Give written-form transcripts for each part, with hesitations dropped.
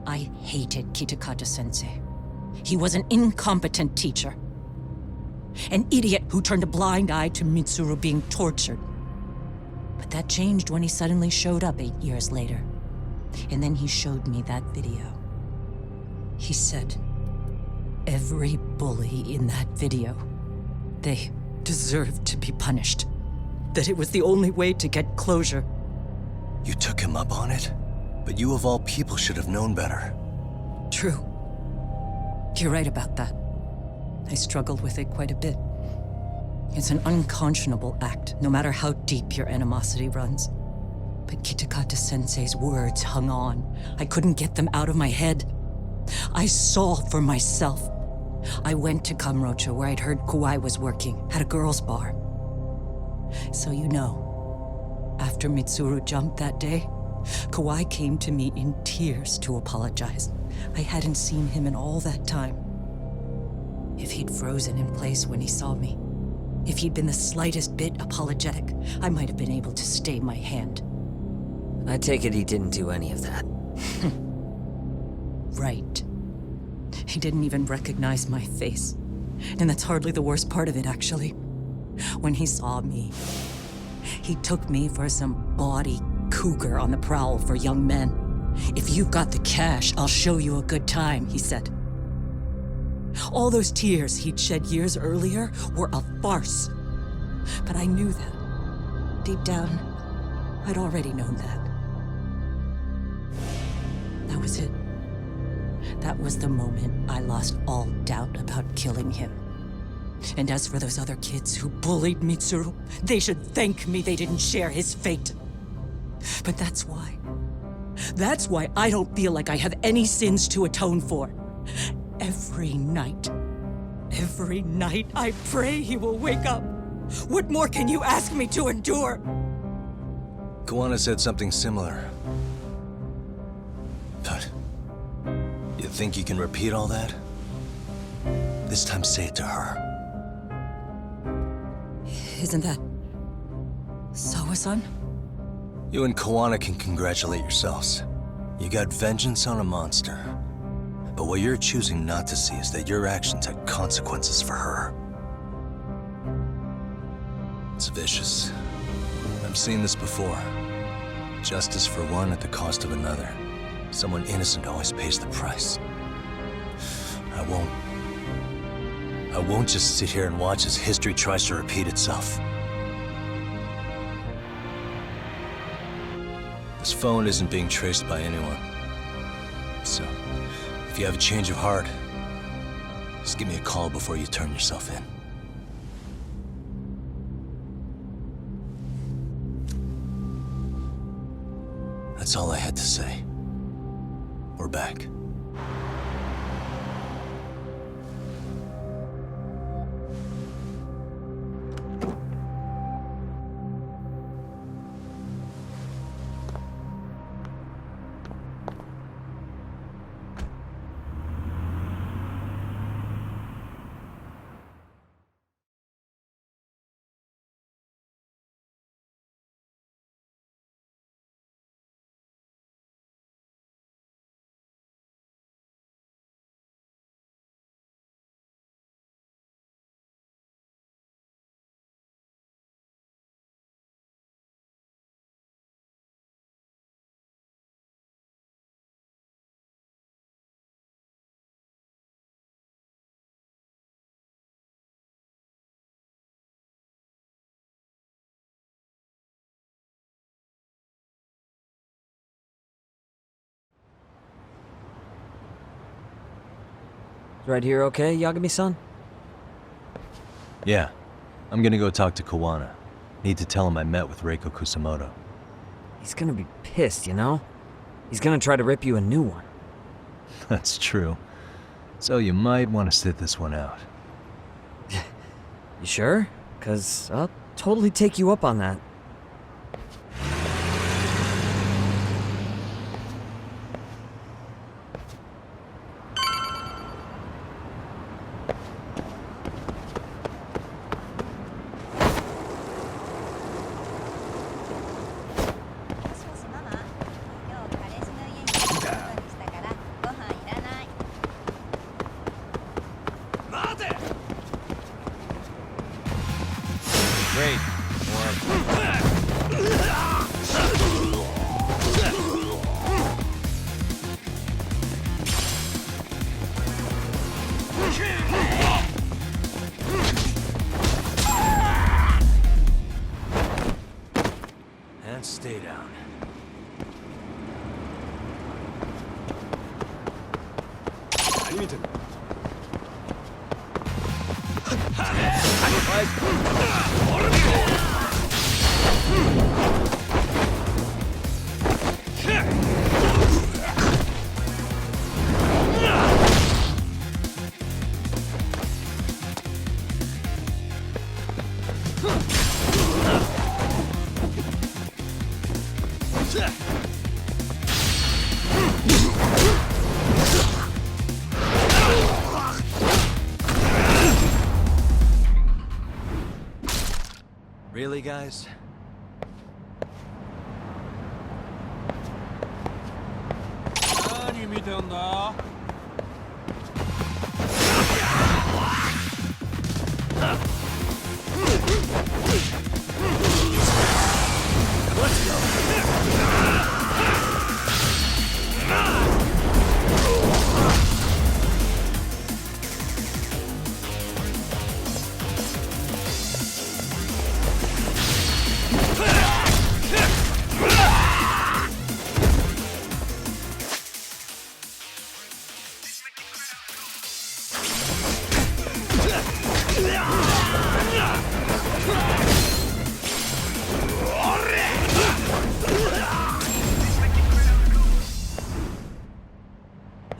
I hated Kitakata-sensei. He was an incompetent teacher. An idiot who turned a blind eye to Mitsuru being tortured. But that changed when he suddenly showed up 8 years later. And then he showed me that video. He said, every bully in that video, they deserved to be punished. That it was the only way to get closure. You took him up on it? But you of all people should have known better. True. You're right about that. I struggled with it quite a bit. It's an unconscionable act, no matter how deep your animosity runs. But Kitakata-sensei's words hung on. I couldn't get them out of my head. I saw for myself. I went to Kamurocho, where I'd heard Kawai was working, at a girls' bar. So you know, after Mitsuru jumped that day, Kawai came to me in tears to apologize. I hadn't seen him in all that time. If he'd frozen in place when he saw me, if he'd been the slightest bit apologetic, I might have been able to stay my hand. I take it he didn't do any of that. Right. He didn't even recognize my face. And that's hardly the worst part of it, actually. When he saw me, he took me for some bawdy cougar on the prowl for young men. If you've got the cash, I'll show you a good time, he said. All those tears he'd shed years earlier were a farce. But I knew that. Deep down, I'd already known that. That was it. That was the moment I lost all doubt about killing him. And as for those other kids who bullied Mitsuru, they should thank me they didn't share his fate. But that's why I don't feel like I have any sins to atone for. Every night I pray he will wake up. What more can you ask me to endure? Kawana said something similar. But you think you can repeat all that? This time say it to her. Isn't that Sawa-san? You and Kawana can congratulate yourselves. You got vengeance on a monster. But what you're choosing not to see is that your actions had consequences for her. It's vicious. I've seen this before. Justice for one at the cost of another. Someone innocent always pays the price. I won't just sit here and watch as history tries to repeat itself. This phone isn't being traced by anyone. So, if you have a change of heart, just give me a call before you turn yourself in. That's all I had to say. We're back. Right here okay, Yagami-san? Yeah. I'm gonna go talk to Kawana. Need to tell him I met with Reiko Kusamoto. He's gonna be pissed, you know? He's gonna try to rip you a new one. That's true. So you might want to sit this one out. You sure? 'Cause I'll totally take you up on that. 見てる。Really, guys?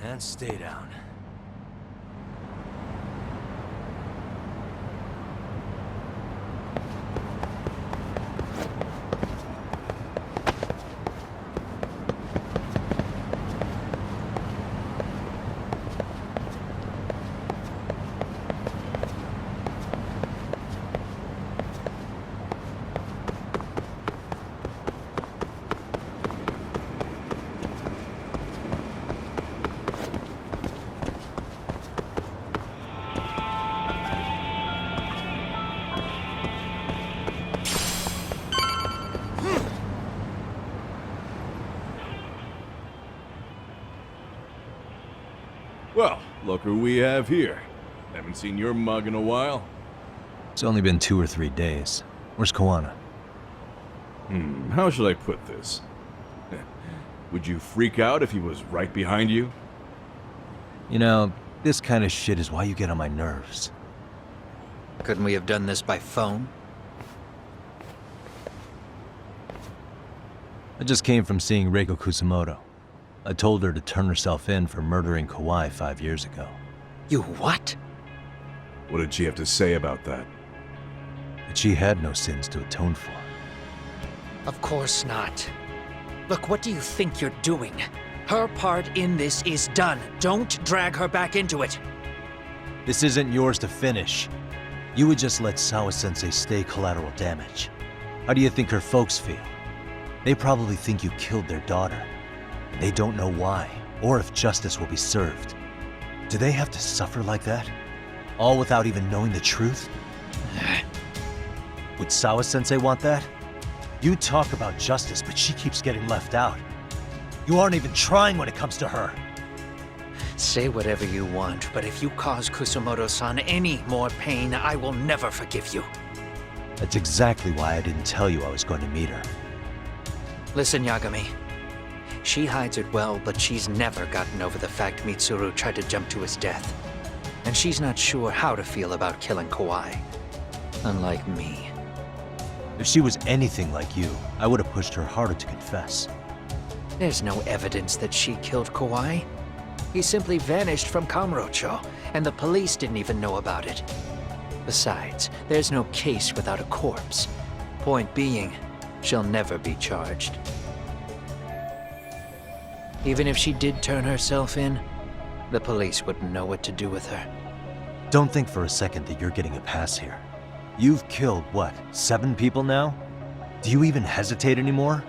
And stay down. Well, look who we have here. Haven't seen your mug in a while. It's only been 2 or 3 days. Where's Koana? How should I put this? Would you freak out if he was right behind you? You know, this kind of shit is why you get on my nerves. Couldn't we have done this by phone? I just came from seeing Reiko Kusamoto. I told her to turn herself in for murdering Kawai 5 years ago. You what? What did she have to say about that? That she had no sins to atone for. Of course not. Look, what do you think you're doing? Her part in this is done. Don't drag her back into it. This isn't yours to finish. You would just let Sawa-sensei stay collateral damage. How do you think her folks feel? They probably think you killed their daughter. They don't know why, or if justice will be served. Do they have to suffer like that? All without even knowing the truth? Would Sawa-sensei want that? You talk about justice, but she keeps getting left out. You aren't even trying when it comes to her. Say whatever you want, but if you cause Kusamoto-san any more pain, I will never forgive you. That's exactly why I didn't tell you I was going to meet her. Listen, Yagami. She hides it well, but she's never gotten over the fact Mitsuru tried to jump to his death. And she's not sure how to feel about killing Kawai. Unlike me. If she was anything like you, I would have pushed her harder to confess. There's no evidence that she killed Kawai. He simply vanished from Kamurocho, and the police didn't even know about it. Besides, there's no case without a corpse. Point being, she'll never be charged. Even if she did turn herself in, the police wouldn't know what to do with her. Don't think for a second that you're getting a pass here. You've killed, what, 7 people now? Do you even hesitate anymore?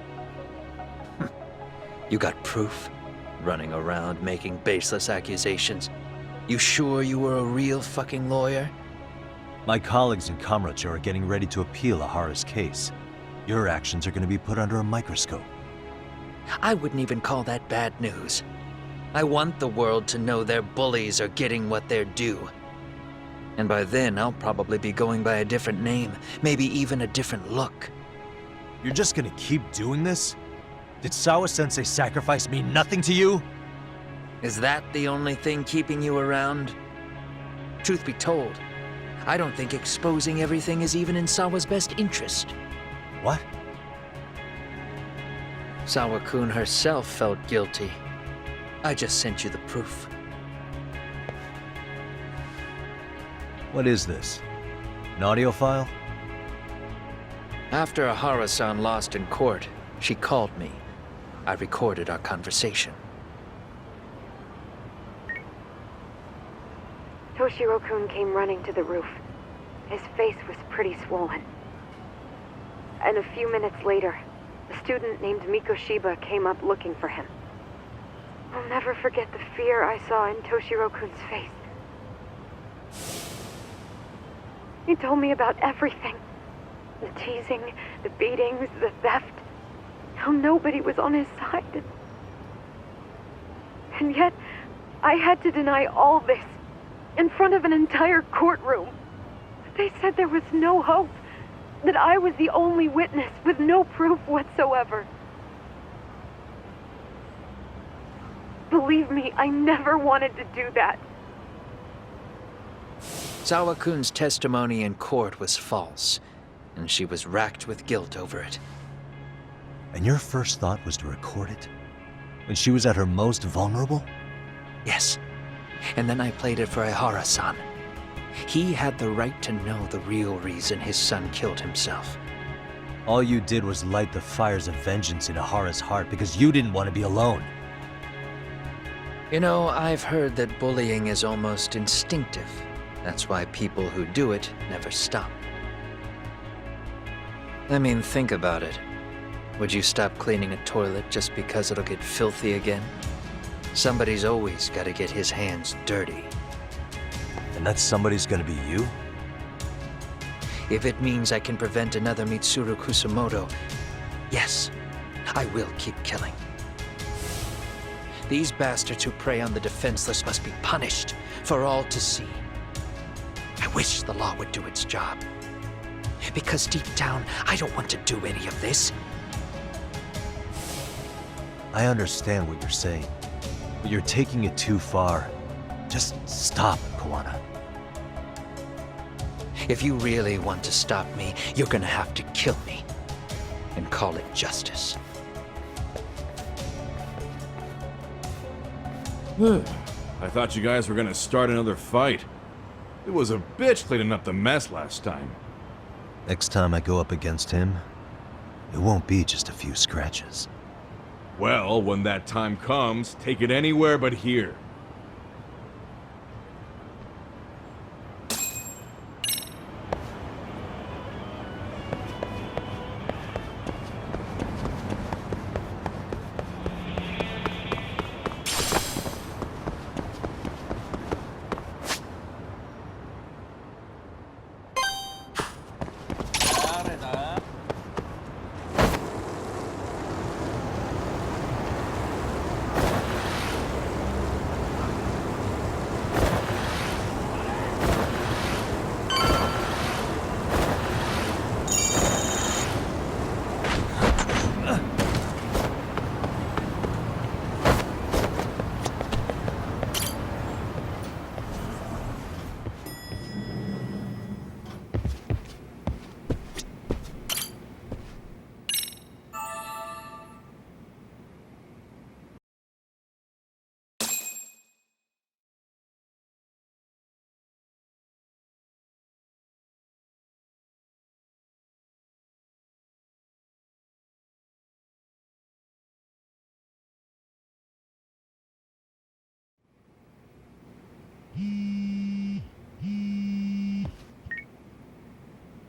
You got proof? Running around making baseless accusations. You sure you were a real fucking lawyer? My colleagues in Kamurocho are getting ready to appeal Ahara's case. Your actions are going to be put under a microscope. I wouldn't even call that bad news. I want the world to know their bullies are getting what they're due. And by then, I'll probably be going by a different name, maybe even a different look. You're just gonna keep doing this? Did Sawa-sensei sacrifice mean nothing to you? Is that the only thing keeping you around? Truth be told, I don't think exposing everything is even in Sawa's best interest. What? Sawa-kun herself felt guilty. I just sent you the proof. What is this? An audio file? After Ahara-san lost in court, she called me. I recorded our conversation. Toshiro-kun came running to the roof. His face was pretty swollen. And a few minutes later, a student named Mikoshiba came up looking for him. I'll never forget the fear I saw in Toshiro-kun's face. He told me about everything. The teasing, the beatings, the theft. How nobody was on his side. And yet, I had to deny all this in front of an entire courtroom. They said there was no hope, that I was the only witness with no proof whatsoever. Believe me, I never wanted to do that. Sawa-kun's testimony in court was false, and she was racked with guilt over it. And your first thought was to record it? When she was at her most vulnerable? Yes. And then I played it for Ihara-san. He had the right to know the real reason his son killed himself. All you did was light the fires of vengeance in Ahara's heart because you didn't want to be alone. You know, I've heard that bullying is almost instinctive. That's why people who do it never stop. I mean, think about it. Would you stop cleaning a toilet just because it'll get filthy again? Somebody's always got to get his hands dirty. And that somebody's gonna be you? If it means I can prevent another Mitsuru Kusamoto, yes, I will keep killing. These bastards who prey on the defenseless must be punished for all to see. I wish the law would do its job. Because deep down, I don't want to do any of this. I understand what you're saying, but you're taking it too far. Just stop, Kawana. If you really want to stop me, you're gonna have to kill me. And call it justice. I thought you guys were gonna start another fight. It was a bitch cleaning up the mess last time. Next time I go up against him, it won't be just a few scratches. Well, when that time comes, take it anywhere but here.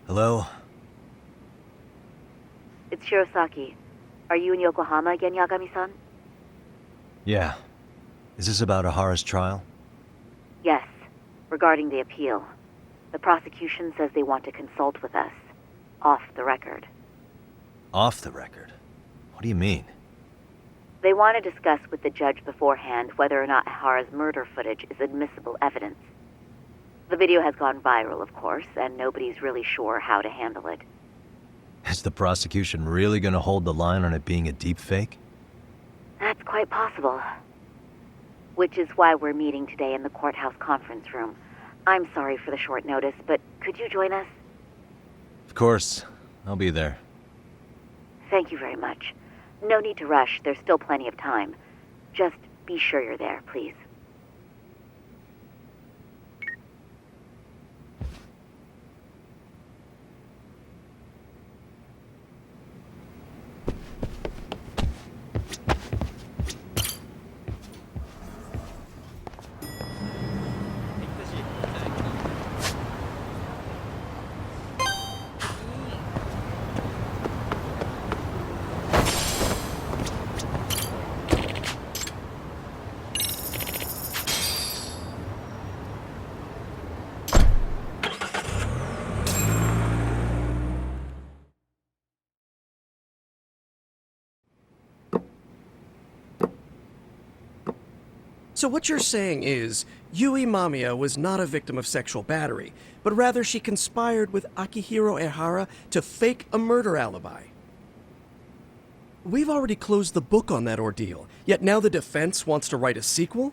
Hello? It's Shirosaki. Are you in Yokohama again, Yagami-san? Yeah. Is this about Ahara's trial? Yes, regarding the appeal. The prosecution says they want to consult with us. Off the record. Off the record? What do you mean? They want to discuss with the judge beforehand whether or not Ahara's murder footage is admissible evidence. The video has gone viral, of course, and nobody's really sure how to handle it. Is the prosecution really gonna hold the line on it being a deepfake? That's quite possible. which is why we're meeting today in the courthouse conference room. I'm sorry for the short notice, but could you join us? Of course. I'll be there. Thank you very much. No need to rush, there's still plenty of time. Just be sure you're there, please. So what you're saying is, Yui Mamiya was not a victim of sexual battery, but rather she conspired with Akihiro Ehara to fake a murder alibi. We've already closed the book on that ordeal, yet now the defense wants to write a sequel?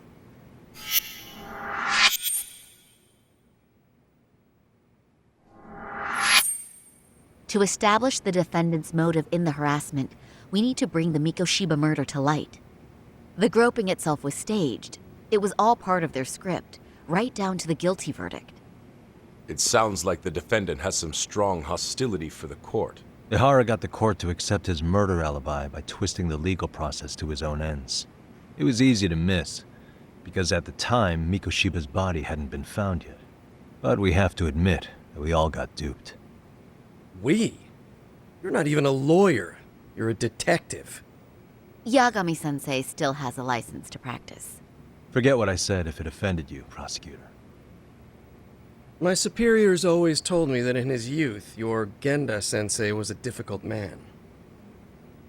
To establish the defendant's motive in the harassment, we need to bring the Mikoshiba murder to light. The groping itself was staged. It was all part of their script, right down to the guilty verdict. It sounds like the defendant has some strong hostility for the court. Ehara got the court to accept his murder alibi by twisting the legal process to his own ends. It was easy to miss, because at the time, Mikoshiba's body hadn't been found yet. But we have to admit that we all got duped. We? You're not even a lawyer. You're a detective. Yagami-sensei still has a license to practice. Forget what I said if it offended you, prosecutor. My superiors always told me that in his youth, your Genda-sensei was a difficult man.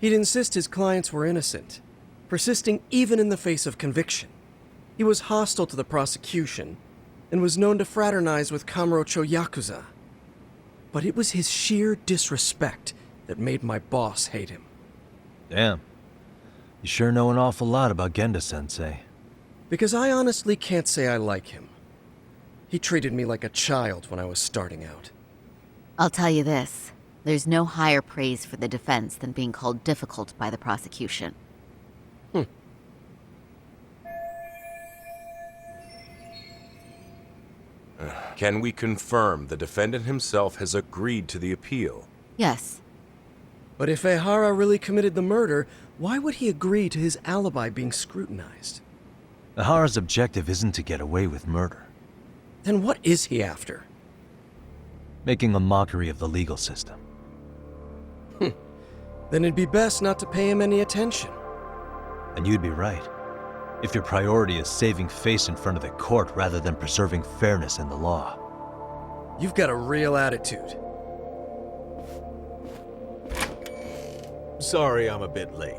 He'd insist his clients were innocent, persisting even in the face of conviction. He was hostile to the prosecution, and was known to fraternize with Kamurocho Yakuza. But it was his sheer disrespect that made my boss hate him. Damn. You sure know an awful lot about Genda-sensei. Because I honestly can't say I like him. He treated me like a child when I was starting out. I'll tell you this, there's no higher praise for the defense than being called difficult by the prosecution. Can we confirm the defendant himself has agreed to the appeal? Yes. But if Ehara really committed the murder, why would he agree to his alibi being scrutinized? Ehara's objective isn't to get away with murder. Then what is he after? Making a mockery of the legal system. Then it'd be best not to pay him any attention. And you'd be right. If your priority is saving face in front of the court rather than preserving fairness in the law. You've got a real attitude. Sorry I'm a bit late.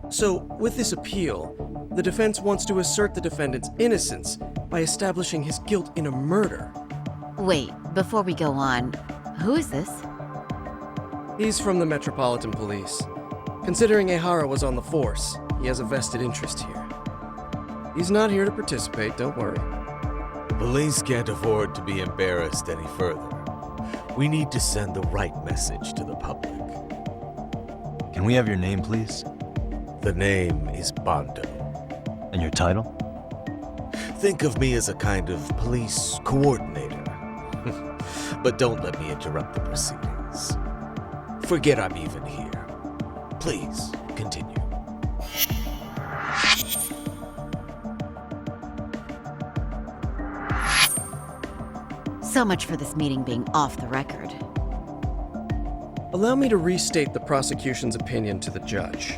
So, with this appeal, the defense wants to assert the defendant's innocence by establishing his guilt in a murder. Wait, before we go on, who is this? He's from the Metropolitan Police. Considering Ehara was on the force, he has a vested interest here. He's not here to participate, don't worry. The police can't afford to be embarrassed any further. We need to send the right message to the public. Can we have your name, please? The name is Bando. And your title? Think of me as a kind of police coordinator. But don't let me interrupt the proceedings. Forget I'm even here. Please, continue. So much for this meeting being off the record. Allow me to restate the prosecution's opinion to the judge.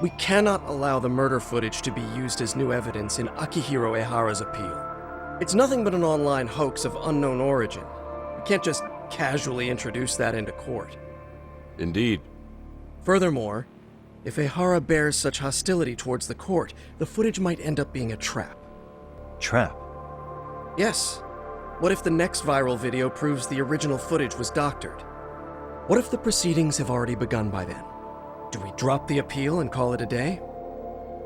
We cannot allow the murder footage to be used as new evidence in Akihiro Ehara's appeal. It's nothing but an online hoax of unknown origin. We can't just casually introduce that into court. Indeed. Furthermore, if Ehara bears such hostility towards the court, the footage might end up being a trap. Trap? Yes. What if the next viral video proves the original footage was doctored? What if the proceedings have already begun by then? Do we drop the appeal and call it a day?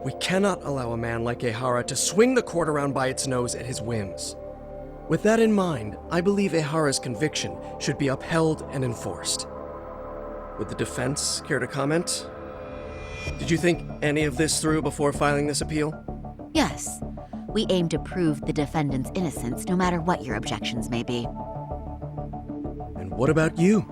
We cannot allow a man like Ehara to swing the court around by its nose at his whims. With that in mind, I believe Ehara's conviction should be upheld and enforced. Would the defense care to comment? Did you think any of this through before filing this appeal? Yes. We aim to prove the defendant's innocence no matter what your objections may be. And what about you?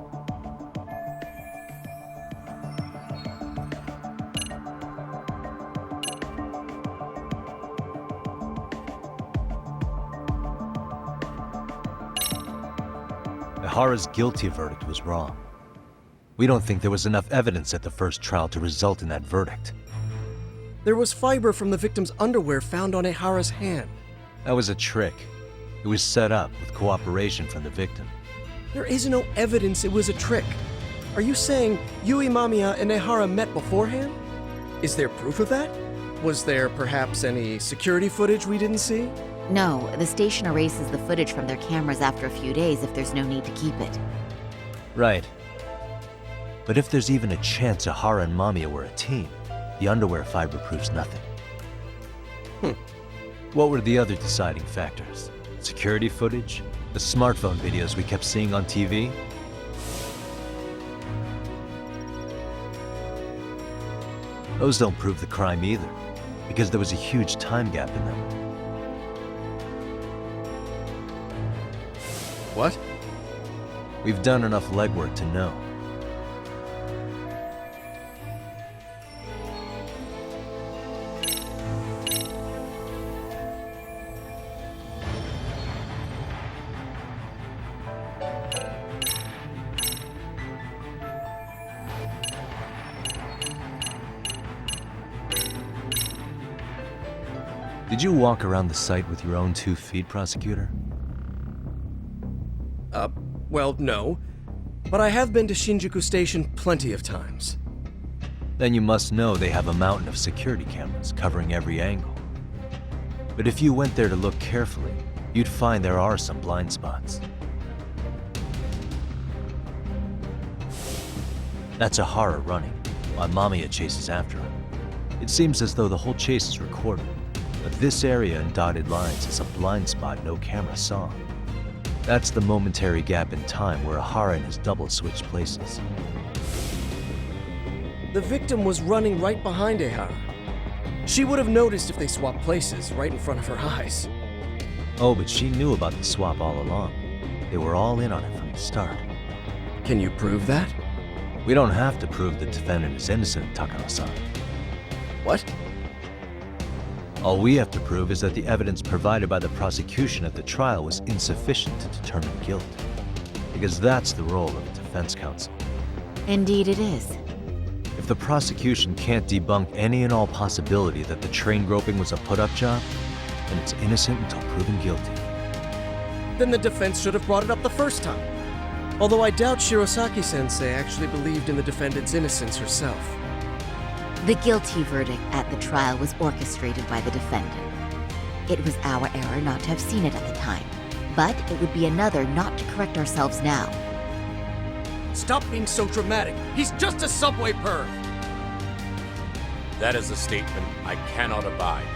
Ehara's guilty verdict was wrong. We don't think there was enough evidence at the first trial to result in that verdict. There was fiber from the victim's underwear found on Ehara's hand. That was a trick. It was set up with cooperation from the victim. There is no evidence it was a trick. Are you saying Yui Mamiya and Ehara met beforehand? Is there proof of that? Was there perhaps any security footage we didn't see? No, the station erases the footage from their cameras after a few days if there's no need to keep it. Right. But if there's even a chance Ehara and Mamiya were a team, the underwear fiber proves nothing. What were the other deciding factors? Security footage? The smartphone videos we kept seeing on TV? Those don't prove the crime either, because there was a huge time gap in them. What? We've done enough legwork to know. Did you walk around the site with your own 2 feet, prosecutor? Well, no. But I have been to Shinjuku Station plenty of times. Then you must know they have a mountain of security cameras covering every angle. But if you went there to look carefully, you'd find there are some blind spots. That's Ehara running, while Mamiya chases after him. It seems as though the whole chase is recorded, but this area in dotted lines is a blind spot no camera saw. That's the momentary gap in time where Ehara and his double switched places. The victim was running right behind Ehara. She would have noticed if they swapped places right in front of her eyes. Oh, but she knew about the swap all along. They were all in on it from the start. Can you prove that? We don't have to prove the defendant is innocent, Takano-san. What? All we have to prove is that the evidence provided by the prosecution at the trial was insufficient to determine guilt. Because that's the role of the defense counsel. Indeed it is. If the prosecution can't debunk any and all possibility that the train groping was a put-up job, then it's innocent until proven guilty. Then the defense should have brought it up the first time. Although I doubt Shirosaki-sensei actually believed in the defendant's innocence herself. The guilty verdict at the trial was orchestrated by the defendant. It was our error not to have seen it at the time, but it would be another not to correct ourselves now. Stop being so dramatic. He's just a subway perv. That is a statement I cannot abide.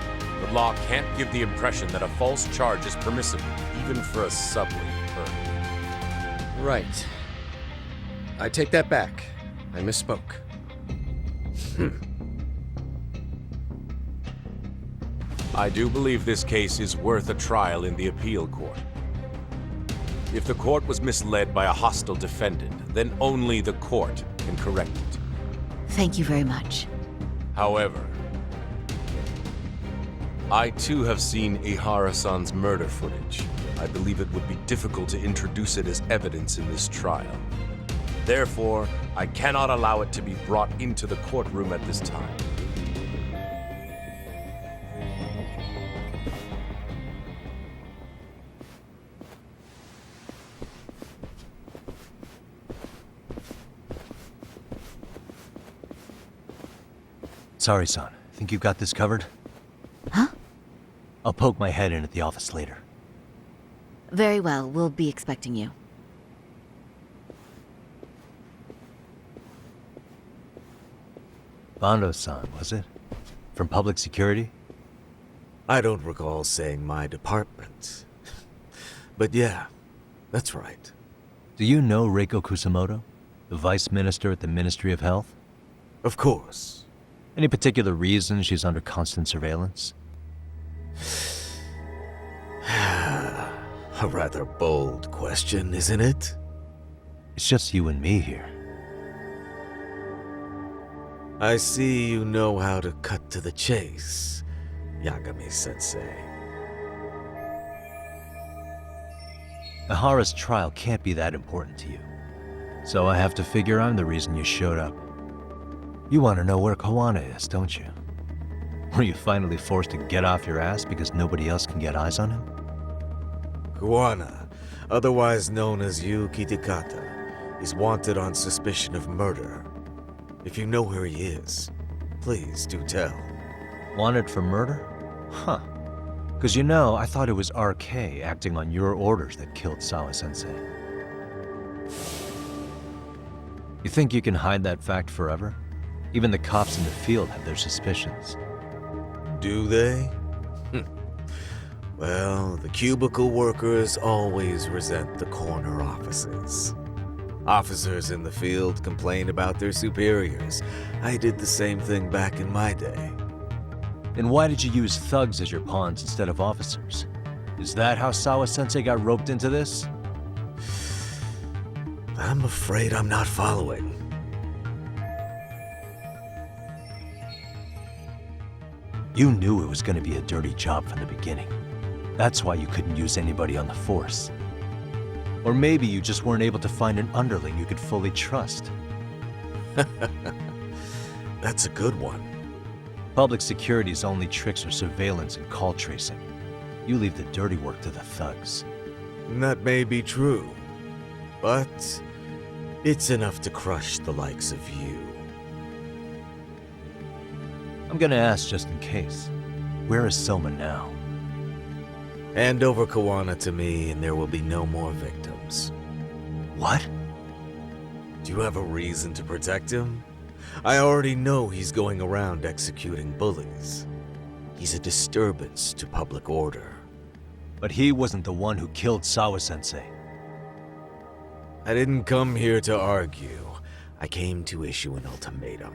The law can't give the impression that a false charge is permissible, even for a subway perv. Right. I take that back. I misspoke. I do believe this case is worth a trial in the appeal court. If the court was misled by a hostile defendant, then only the court can correct it. Thank you very much. However, I too have seen Ehara-san's murder footage. I believe it would be difficult to introduce it as evidence in this trial. Therefore, I cannot allow it to be brought into the courtroom at this time. Sorry, son. Think you got this covered? Huh? I'll poke my head in at the office later. Very well, we'll be expecting you. Bando-san, was it? From public security? I don't recall saying my department. But yeah, that's right. Do you know Reiko Kusamoto? The vice minister at the Ministry of Health? Of course. Any particular reason she's under constant surveillance? A rather bold question, isn't it? It's just you and me here. I see you know how to cut to the chase, Yagami-sensei. Ihara's trial can't be that important to you. So I have to figure I'm the reason you showed up. You want to know where Kawana is, don't you? Were you finally forced to get off your ass because nobody else can get eyes on him? Kawana, otherwise known as Yu Kitakata, is wanted on suspicion of murder. If you know where he is, please do tell. Wanted for murder? Huh. Because you know, I thought it was RK acting on your orders that killed Sawa-sensei. You think you can hide that fact forever? Even the cops in the field have their suspicions. Do they? Well, the cubicle workers always resent the corner offices. Officers in the field complain about their superiors. I did the same thing back in my day. Then why did you use thugs as your pawns instead of officers? Is that how Sawa-sensei got roped into this? I'm afraid I'm not following. You knew it was going to be a dirty job from the beginning. That's why you couldn't use anybody on the force. Or maybe you just weren't able to find an underling you could fully trust. That's a good one. Public security's only tricks are surveillance and call tracing. You leave the dirty work to the thugs. That may be true, but it's enough to crush the likes of you. I'm gonna ask just in case. Where is Soma now? Hand over Kawana to me and there will be no more victims. What? Do you have a reason to protect him? I already know he's going around executing bullies. He's a disturbance to public order. But he wasn't the one who killed Sawa-sensei. I didn't come here to argue. I came to issue an ultimatum.